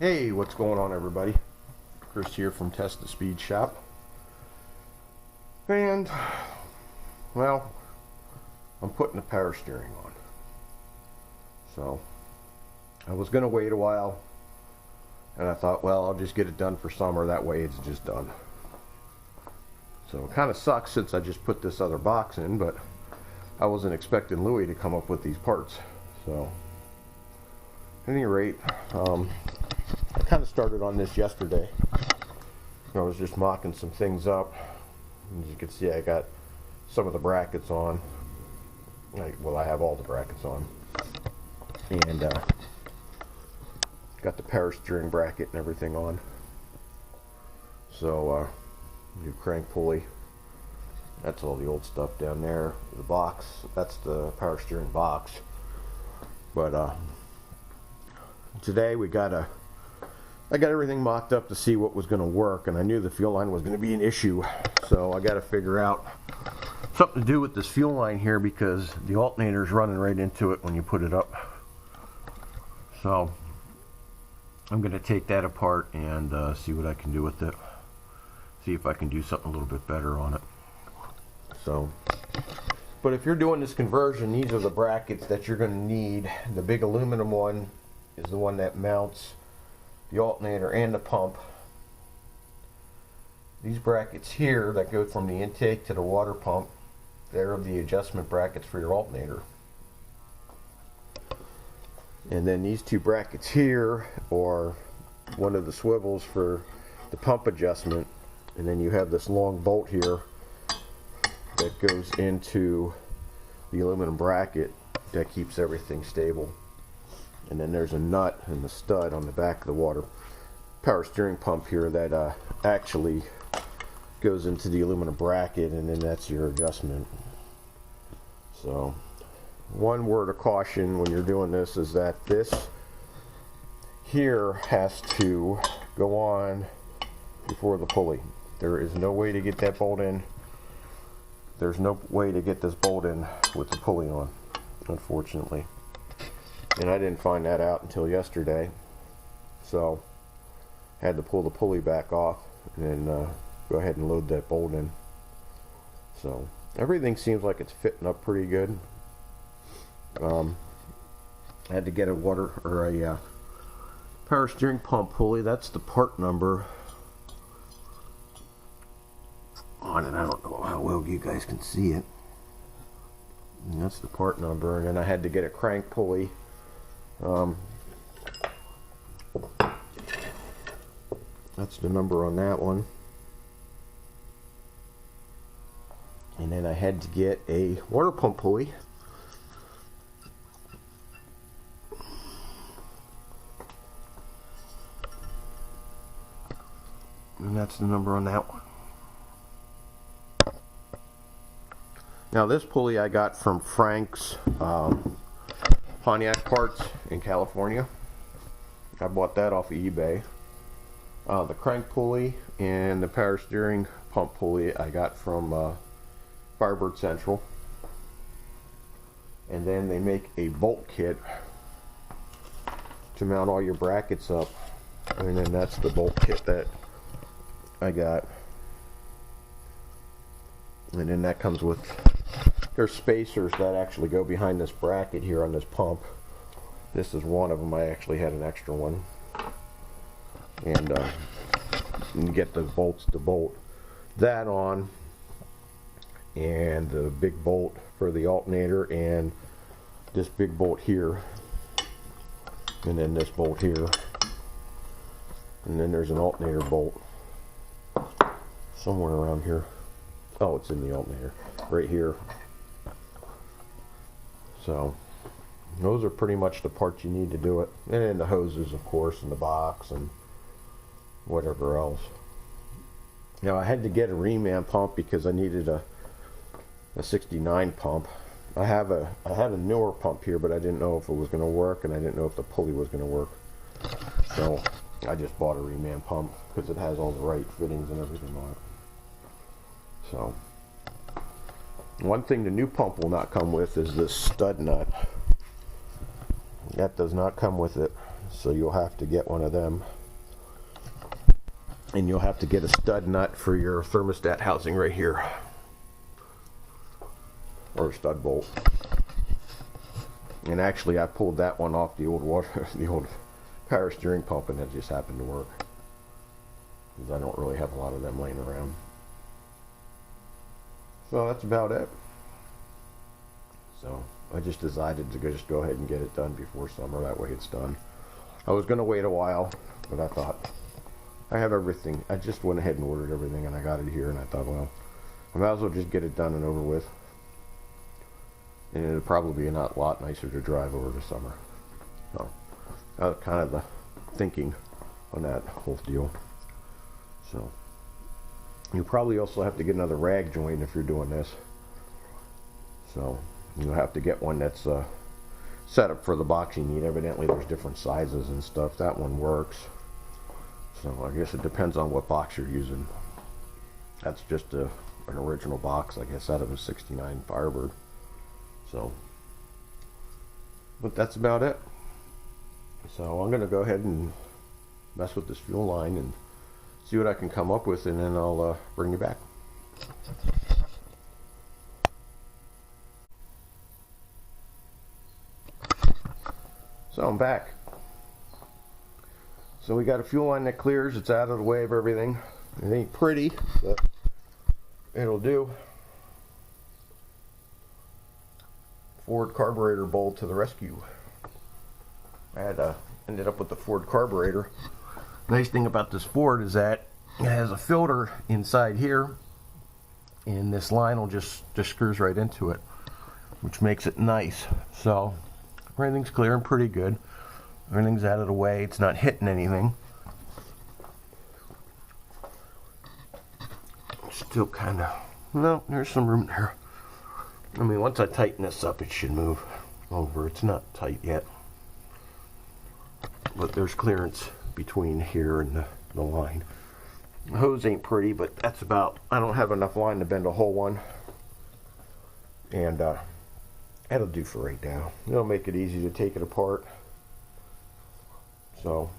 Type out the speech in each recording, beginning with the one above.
Hey, what's going on, everybody? Chris here from Test the Speed Shop. And, well, I'm putting the power steering on. So, I was going to wait a while, and I thought, well, I'll just get it done for summer, that way it's just done. So, it kind of sucks since I just put this other box in, but I wasn't expecting Louis to come up with these parts. So, at any rate, I kind of started on this yesterday. I was just mocking some things up. As you can see, I got some of the brackets on. Well, I have all the brackets on. And got the power steering bracket and everything on. So, new crank pulley. That's all the old stuff down there. The box, that's the power steering box. But today I got everything mocked up to see what was going to work, and I knew the fuel line was going to be an issue. So I got to figure out something to do with this fuel line here, because the alternator is running right into it when you put it up. So I'm going to take that apart and see what I can do with it. See if I can do something a little bit better on it. So, but if you're doing this conversion, these are the brackets that you're going to need. The big aluminum one is the one that mounts the alternator and the pump. These brackets here that go from the intake to the water pump, they're the adjustment brackets for your alternator. And then these two brackets here are one of the swivels for the pump adjustment. And then you have this long bolt here that goes into the aluminum bracket that keeps everything stable. And then there's a nut and the stud on the back of the water power steering pump here that actually goes into the aluminum bracket, and then that's your adjustment. So, one word of caution when you're doing this is that this here has to go on before the pulley. There is no way to get that bolt in. There's no way to get this bolt in with the pulley on, unfortunately. And I didn't find that out until yesterday, so I had to pull the pulley back off and go ahead and load that bolt in. So everything seems like it's fitting up pretty good. I had to get a power steering pump pulley. That's the part number on it. I don't know how well you guys can see it. And that's the part number, and then I had to get a crank pulley. That's the number on that one. And then I had to get a water pump pulley. And that's the number on that one. Now this pulley I got from Frank's Pontiac parts in California. I bought that off of eBay. The crank pulley and the power steering pump pulley I got from Firebird Central. And then they make a bolt kit to mount all your brackets up. And then that's the bolt kit that I got. And then that comes with, there's spacers that actually go behind this bracket here on this pump. This is one of them. I actually had an extra one. And you get the bolts to bolt that on, and the big bolt for the alternator, and this big bolt here, and then this bolt here, and then there's an alternator bolt somewhere around here. Oh, it's in the alternator right here. So those are pretty much the parts you need to do it, and then the hoses, of course, and the box and whatever else. Now I had to get a reman pump because I needed a 69 pump. I had a newer pump here, but I didn't know if it was going to work, and I didn't know if the pulley was going to work. So I just bought a reman pump because it has all the right fittings and everything on it. So one thing the new pump will not come with is this stud nut. That does not come with it. so you'll have to get one of them. And you'll have to get a stud nut for your thermostat housing right here, or a stud bolt. And actually I pulled that one off the old the old power steering pump, and it just happened to work, because I don't really have a lot of them laying around. So that's about it. So I just decided to just go ahead and get it done before summer, that way it's done. I was going to wait a while, but I thought, I have everything. I just went ahead and ordered everything, and I got it here, and I thought, well, I might as well just get it done and over with. And it'll probably be a lot nicer to drive over the summer. So that was kind of the thinking on that whole deal. So you probably also have to get another rag joint if you're doing this. So you'll have to get one that's set up for the box you need. Evidently there's different sizes and stuff. That one works. So I guess it depends on what box you're using. That's just an original box, I guess, out of a '69 Firebird. So, but that's about it. So I'm going to go ahead and mess with this fuel line and see what I can come up with, and then I'll bring you back. So I'm back. So we got a fuel line that clears. It's out of the way of everything. It ain't pretty, but it'll do. Ford carburetor bowl to the rescue. I had ended up with the Ford carburetor. Nice thing about this Ford is that it has a filter inside here, and this line will just screws right into it, which makes it nice. So everything's clearing pretty good. Everything's out of the way. It's not hitting anything. Still kind of, no, there's some room there. I mean, once I tighten this up, it should move over. It's not tight yet, but there's clearance between here and the line. The hose ain't pretty, but that's about, I don't have enough line to bend a whole one, and that'll do for right now. It'll make it easy to take it apart. So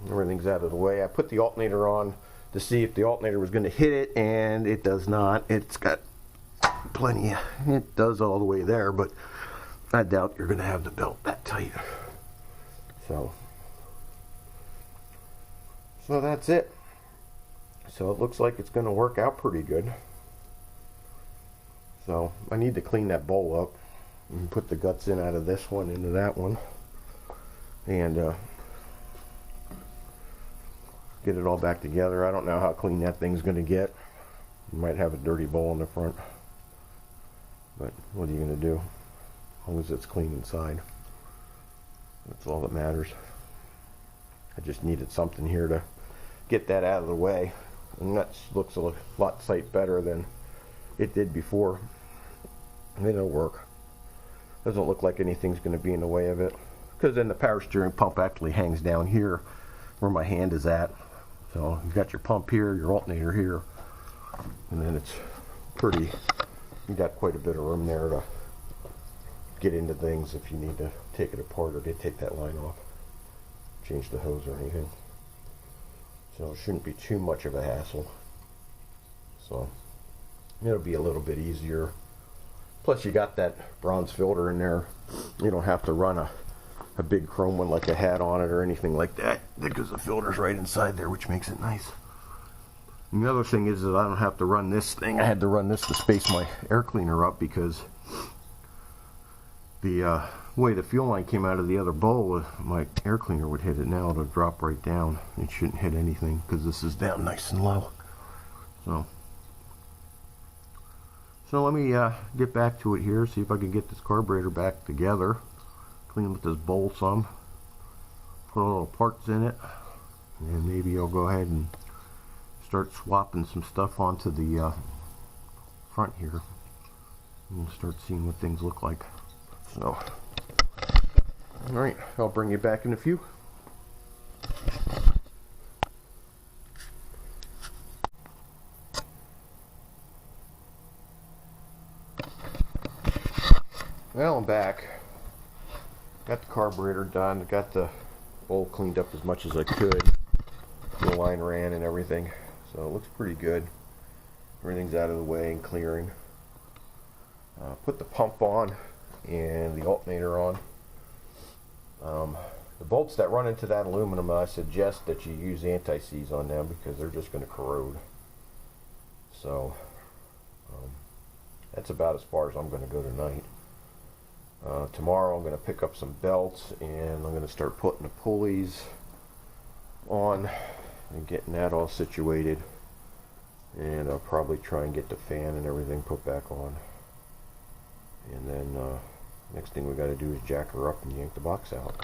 everything's out of the way. I put the alternator on to see if the alternator was going to hit it, and it does not. It's got plenty, it does all the way there, but I doubt you're going to have the belt that tight. So that's it. So it looks like it's going to work out pretty good. So I need to clean that bowl up and put the guts in out of this one into that one, and get it all back together. I don't know how clean that thing's going to get. You might have a dirty bowl in the front, but what are you going to do? As long as it's clean inside, that's all that matters. I just needed something here to get that out of the way, and that looks a lot sight better than it did before. And it'll work. Doesn't look like anything's going to be in the way of it, because then the power steering pump actually hangs down here where my hand is at. So you've got your pump here, your alternator here, and then it's pretty, you got quite a bit of room there to get into things if you need to take it apart or to take that line off, change the hose or anything. So it shouldn't be too much of a hassle. So it'll be a little bit easier. Plus you got that bronze filter in there. You don't have to run a big chrome one like I had on it or anything like that, because the filter's right inside there, which makes it nice. And the other thing is that I don't have to run this thing. I had to run this to space my air cleaner up, because the way the fuel line came out of the other bowl, my air cleaner would hit it. Now it'll drop right down. It shouldn't hit anything because this is down nice and low. So let me get back to it here, see if I can get this carburetor back together. Clean with this bowl some, put a little parts in it, and maybe I'll go ahead and start swapping some stuff onto the front here, and start seeing what things look like. So, alright, I'll bring you back in a few. Well, I'm back. Got the carburetor done, got the oil cleaned up as much as I could. Fuel line ran and everything, so it looks pretty good. Everything's out of the way and clearing. Put the pump on and the alternator on. The bolts that run into that aluminum, I suggest that you use anti-seize on them because they're just going to corrode. So that's about as far as I'm going to go tonight. Tomorrow I'm going to pick up some belts and I'm going to start putting the pulleys on and getting that all situated. And I'll probably try and get the fan and everything put back on. And then next thing we got to do is jack her up and yank the box out.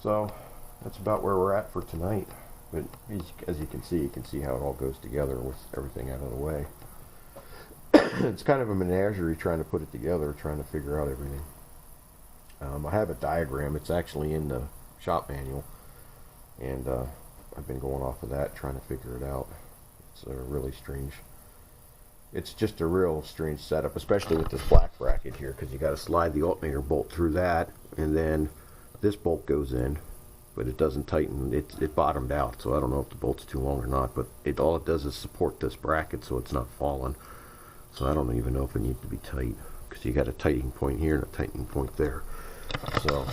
So that's about where we're at for tonight. But as you can see how it all goes together with everything out of the way. It's kind of a menagerie trying to put it together, trying to figure out everything. I have a diagram. It's actually in the shop manual, and I've been going off of that, trying to figure it out. It's really strange. It's just a real strange setup, especially with this black bracket here, because you got to slide the alternator bolt through that, and then this bolt goes in, but it doesn't tighten. It bottomed out, so I don't know if the bolt's too long or not, but all it does is support this bracket so it's not falling. So I don't even know if it needs to be tight, because you got a tightening point here and a tightening point there. So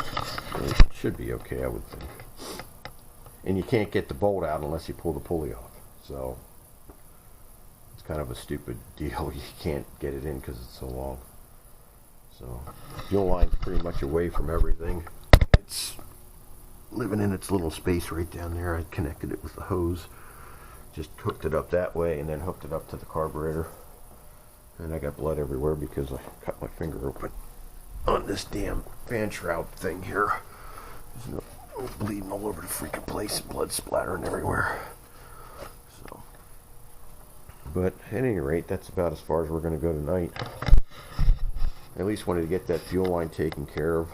it should be okay, I would think. And you can't get the bolt out unless you pull the pulley off. So it's kind of a stupid deal. You can't get it in because it's so long. So fuel line's pretty much away from everything. It's living in its little space right down there. I connected it with the hose. Just hooked it up that way and then hooked it up to the carburetor. And I got blood everywhere because I cut my finger open on this damn fan shroud thing here. There's bleeding all over the freaking place and blood splattering everywhere. So, but at any rate, that's about as far as we're going to go tonight. I at least wanted to get that fuel line taken care of.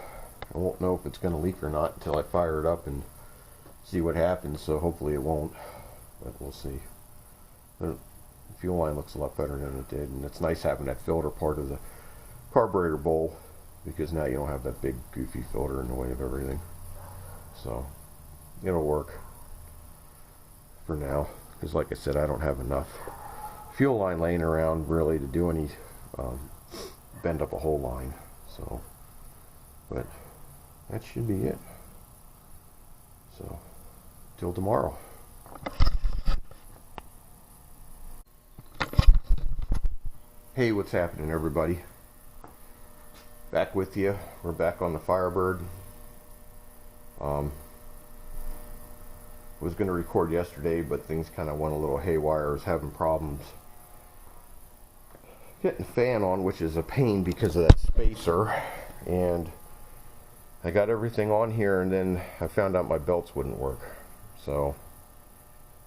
I won't know if it's going to leak or not until I fire it up and see what happens, so hopefully it won't, but we'll see. The fuel line looks a lot better than it did, and it's nice having that filter part of the carburetor bowl, because now you don't have that big goofy filter in the way of everything. So it'll work for now, because like I said, I don't have enough fuel line laying around really to do any bend up a whole line. So, but that should be it. So till tomorrow. Hey, what's happening, everybody? Back with you. We're back on the Firebird. Was going to record yesterday, but things kind of went a little haywire. I was having problems getting the fan on, which is a pain because of that spacer. And I got everything on here, and then I found out my belts wouldn't work. So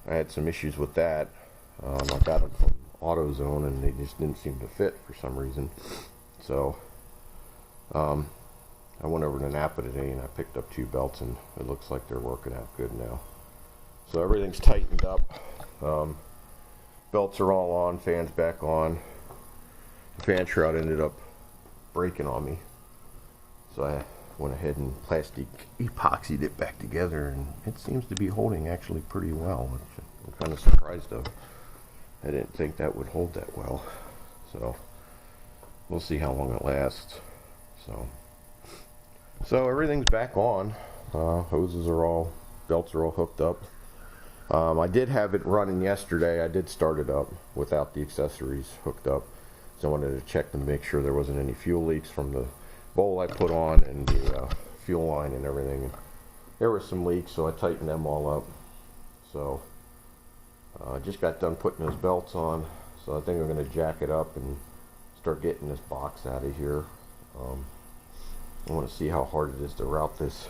I had some issues with that. I got them from AutoZone, and they just didn't seem to fit for some reason. So I went over to Napa today and I picked up 2 belts, and it looks like they're working out good now. So everything's tightened up. Belts are all on, fans back on. The fan shroud ended up breaking on me, so I went ahead and plastic epoxied it back together, and it seems to be holding actually pretty well, which I'm kind of surprised of. I didn't think that would hold that well, so we'll see how long it lasts. So everything's back on. Hoses are all, belts are all hooked up. I did have it running yesterday. I did start it up without the accessories hooked up, so I wanted to check to make sure there wasn't any fuel leaks from the bowl I put on and the fuel line and everything. And there were some leaks, so I tightened them all up. So I just got done putting those belts on, so I think I'm going to jack it up and start getting this box out of here. I want to see how hard it is to route this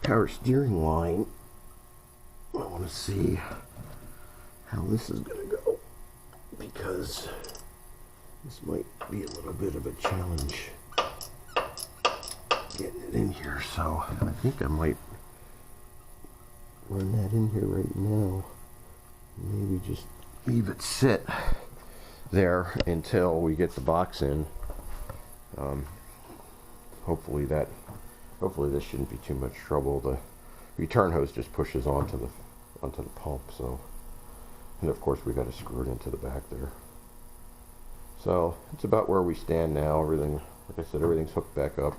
power steering line. I want to see how this is going to go, because this might be a little bit of a challenge getting it in here. So I think I might run that in here right now. Maybe just leave it sit there until we get the box in. Hopefully hopefully this shouldn't be too much trouble. The return hose just pushes onto the pump, so, and of course we got to screw it into the back there. So it's about where we stand now. Everything, like I said, everything's hooked back up.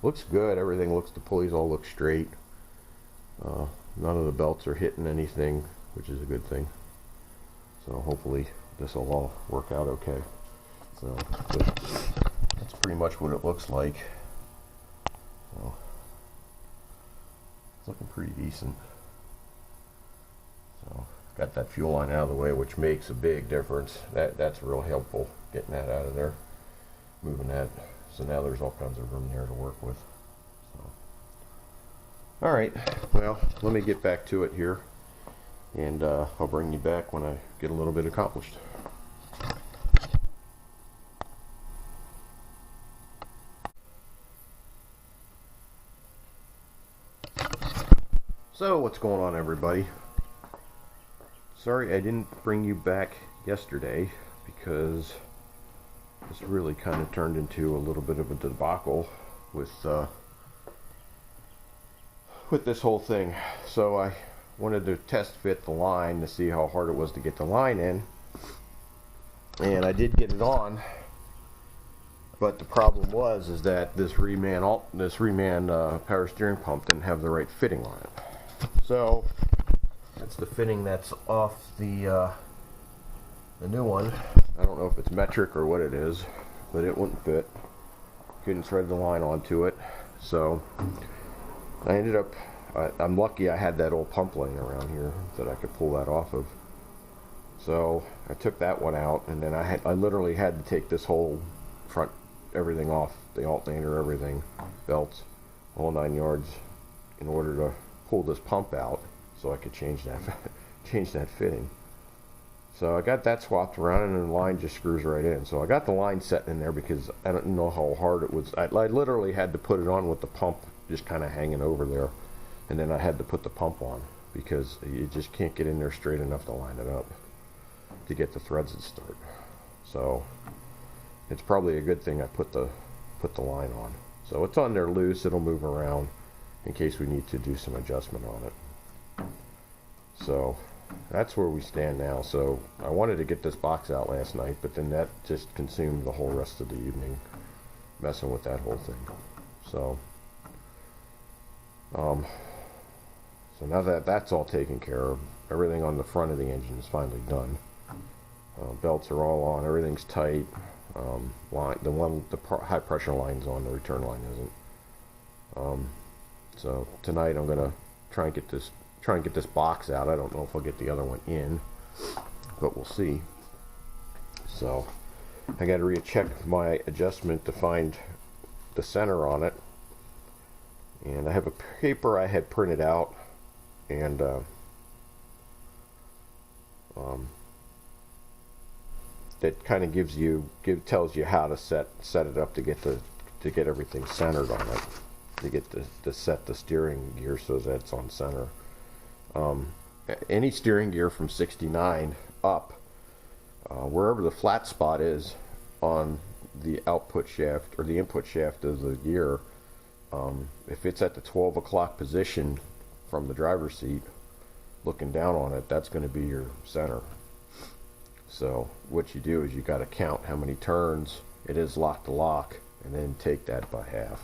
Looks good. Everything looks, the pulleys all look straight. None of the belts are hitting anything, which is a good thing. So hopefully this will all work out okay. So that's pretty much what it looks like. So it's looking pretty decent. So got that fuel line out of the way, which makes a big difference. That's real helpful, getting that out of there, moving that. So now there's all kinds of room there to work with. So, all right, well, let me get back to it here, and I'll bring you back when I get a little bit accomplished. So what's going on, everybody? Sorry I didn't bring you back yesterday because this really kind of turned into a little bit of a debacle with this whole thing. So I wanted to test fit the line to see how hard it was to get the line in, and I did get it on, but the problem was that this reman power steering pump didn't have the right fitting on it. So that's the fitting that's off the new one. I don't know if it's metric or what it is, but it wouldn't fit. Couldn't thread the line onto it. So I ended up, I'm lucky I had that old pump laying around here that I could pull that off of. So I took that one out, and then I literally had to take this whole front, everything off, the alternator, everything, belts, all 9 yards, in order to pull this pump out so I could change that fitting. So I got that swapped around, and the line just screws right in. So I got the line set in there because I don't know how hard it was. I literally had to put it on with the pump just kind of hanging over there, and then I had to put the pump on because you just can't get in there straight enough to line it up to get the threads to start. So it's probably a good thing I put the line on. So it's on there loose. It'll move around in case we need to do some adjustment on it. So that's where we stand now. So I wanted to get this box out last night, but then that just consumed the whole rest of the evening messing with that whole thing. So so now that that's all taken care of, everything on the front of the engine is finally done. Belts are all on, everything's tight. The high pressure line's on, the return line isn't. So tonight I'm gonna try and get this box out. I don't know if I'll get the other one in, but we'll see. So I got to recheck my adjustment to find the center on it, and I have a paper I had printed out, and that kind of tells you how to set it up to get everything centered on it, to set the steering gear so that it's on center. Any steering gear from 69 up, wherever the flat spot is on the output shaft or the input shaft of the gear, if it's at the 12 o'clock position from the driver's seat looking down on it, that's going to be your center. So what you do is you got to count how many turns it is lock to lock, and then take that by half.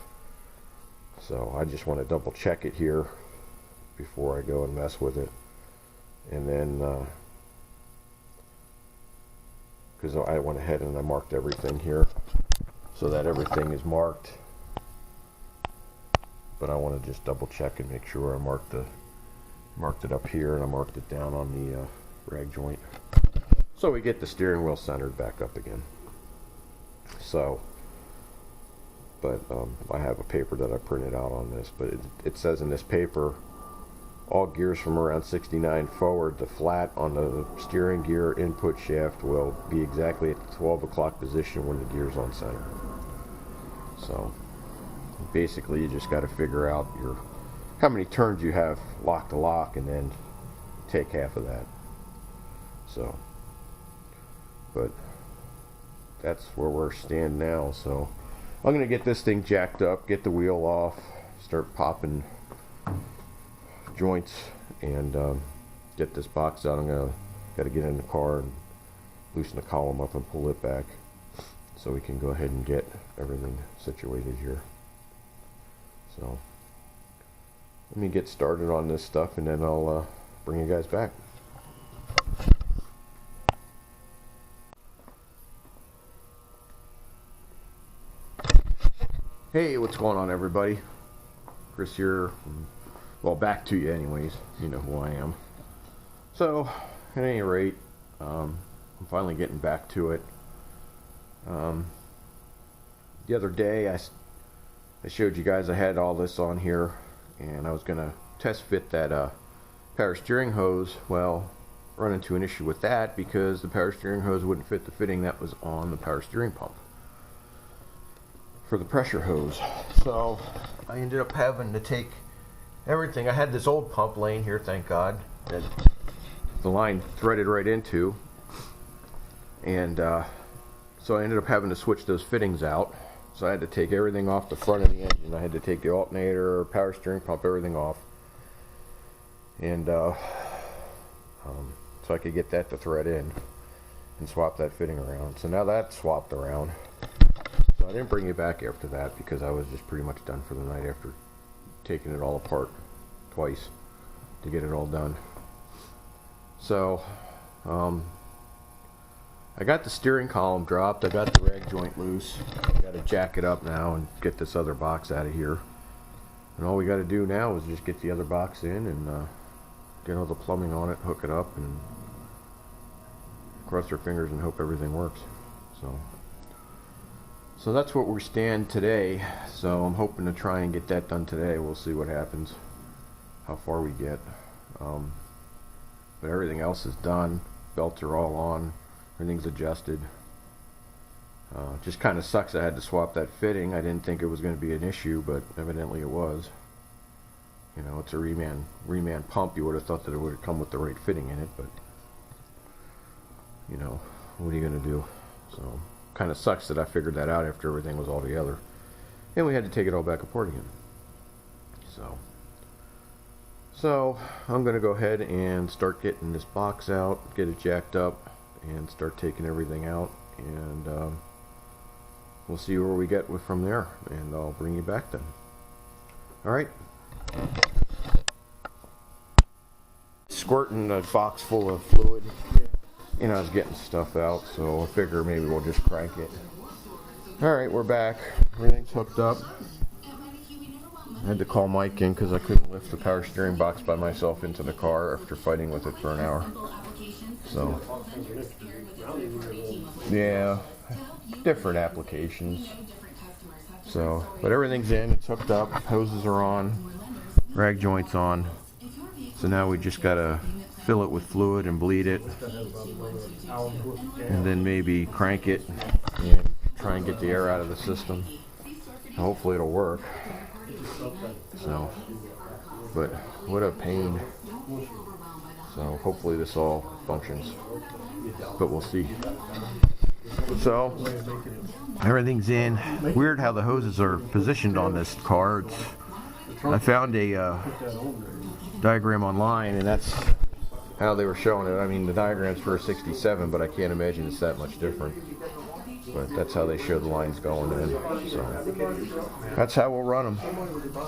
So I just want to double check it here before I go and mess with it, and then because I went ahead and I marked everything here so that everything is marked, but I want to just double check and make sure I marked it up here, and I marked it down on the rag joint, so we get the steering wheel centered back up again. So but I have a paper that I printed out on this, but it says in this paper, all gears from around 69 forward, the flat on the steering gear input shaft will be exactly at the 12 o'clock position when the gear's on center. So basically you just got to figure out how many turns you have lock to lock, and then take half of that. So, but that's where we're standing now. So I'm going to get this thing jacked up, get the wheel off, start popping joints, and get this box out. Got to get in the car and loosen the column up and pull it back so we can go ahead and get everything situated here. So let me get started on this stuff, and then I'll bring you guys back. Hey, what's going on, everybody? Chris here. Well, back to you anyways. You know who I am. So, at any rate, I'm finally getting back to it. The other day, I showed you guys I had all this on here, and I was going to test fit that power steering hose. Well, run into an issue with that because the power steering hose wouldn't fit the fitting that was on the power steering pump for the pressure hose. So I ended up having to take everything. I had this old pump laying here, thank God, that the line threaded right into, and so I ended up having to switch those fittings out. So I had to take everything off the front of the engine. I had to take the alternator, power steering pump, everything off, and so I could get that to thread in and swap that fitting around. So now that's swapped around. So I didn't bring it back after that because I was just pretty much done for the night after taking it all apart twice to get it all done. So I got the steering column dropped, I got the rag joint loose, I got to jack it up now and get this other box out of here. And all we got to do now is just get the other box in and get all the plumbing on it, hook it up, and cross our fingers and hope everything works. So that's what we stand today. So I'm hoping to try and get that done today. We'll see what happens, how far we get. But everything else is done. Belts are all on. Everything's adjusted. Just kind of sucks I had to swap that fitting. I didn't think it was going to be an issue, but evidently it was. You know, it's a reman pump. You would have thought that it would have come with the right fitting in it, but you know, what are you going to do? So kind of sucks that I figured that out after everything was all together, and we had to take it all back apart again. So I'm going to go ahead and start getting this box out, get it jacked up, and start taking everything out, and we'll see where we get from there, and I'll bring you back then. Alright. Squirting a box full of fluid. You know, I was getting stuff out, so I figure maybe we'll just crank it. Alright, we're back. Everything's hooked up. I had to call Mike in because I couldn't lift the power steering box by myself into the car after fighting with it for an hour. So, yeah, different applications. So, but everything's in, it's hooked up, hoses are on, rag joints on. So now we just gotta fill it with fluid and bleed it, and then maybe crank it and try and get the air out of the system. Hopefully it'll work. So, but what a pain. So hopefully this all functions, but we'll see. So everything's in. Weird how the hoses are positioned on this car. I found a diagram online, and that's how they were showing it. I mean, the diagram's for a 67, but I can't imagine it's that much different. But that's how they show the lines going in. So that's how we'll run them.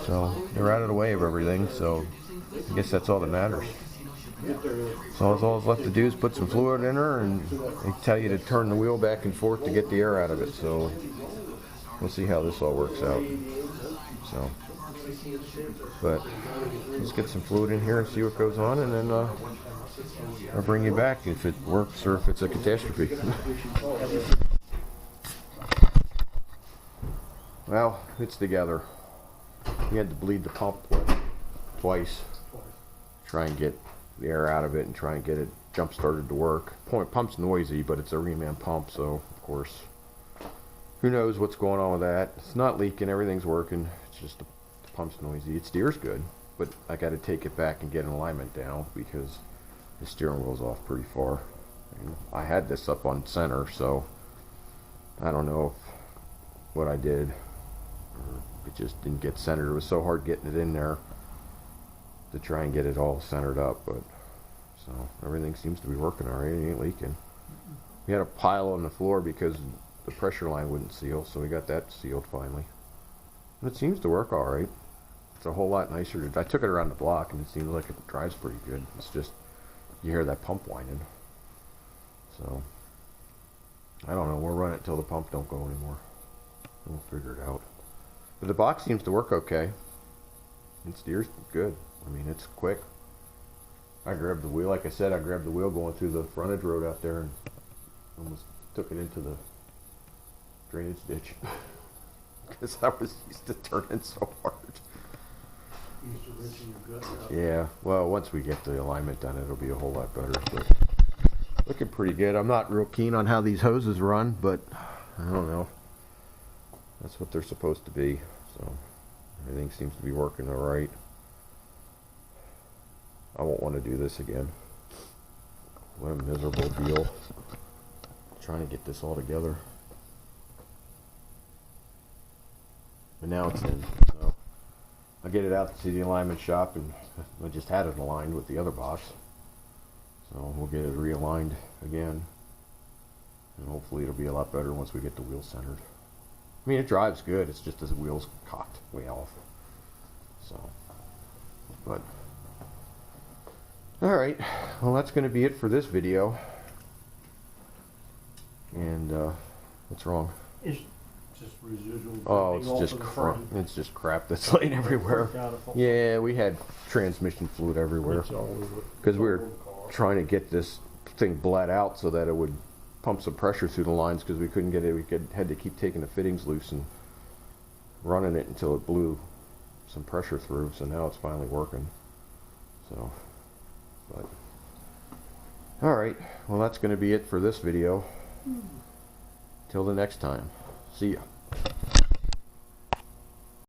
So they're out of the way of everything, so I guess that's all that matters. So all that's left to do is put some fluid in her, and they tell you to turn the wheel back and forth to get the air out of it. So we'll see how this all works out. So, but let's get some fluid in here and see what goes on, and then I'll bring you back if it works or if it's a catastrophe. Well, it's together. We had to bleed the pump twice, try and get the air out of it and try and get it jump started to work. Pump's noisy, but it's a reman pump, so of course, who knows what's going on with that. It's not leaking, everything's working. It's just the pump's noisy. It steers good, but I got to take it back and get an alignment down because the steering wheel's off pretty far. And I had this up on center, so I don't know what I did. it just didn't get centered. It was so hard getting it in there to try and get it all centered up, but so everything seems to be working all right. It ain't leaking. We had a pile on the floor because the pressure line wouldn't seal, so we got that sealed finally. And it seems to work all right. It's a whole lot nicer. I took it around the block and it seems like it drives pretty good. It's just, you hear that pump whining. So, I don't know. We'll run it till the pump don't go anymore. We'll figure it out. But the box seems to work okay. It steers good. I mean, it's quick. I grabbed the wheel, like I said, I grabbed the wheel going through the frontage road out there and almost took it into the drainage ditch. Because I was used to turning so hard. Used to wrenching your gut out. Yeah, well, once we get the alignment done, it'll be a whole lot better. But looking pretty good. I'm not real keen on how these hoses run, but I don't know. That's what they're supposed to be. So everything seems to be working all right. I won't want to do this again. What a miserable deal. Trying to get this all together. But now it's in. So I'll get it out to the alignment shop, and I just had it aligned with the other box. So we'll get it realigned again. And hopefully it'll be a lot better once we get the wheels centered. I mean, it drives good. It's just the wheels cocked way off. So, but alright, well, that's going to be it for this video. And what's wrong? It's just residual. Oh, it's just crap. It's just crap that's laying everywhere. Yeah, we had transmission fluid everywhere because we were trying to get this thing bled out so that it would pump some pressure through the lines, because we couldn't get it. We had to keep taking the fittings loose and running it until it blew some pressure through. So now it's finally working. So, but all right, well, that's going to be it for this video. Till the next time, see ya.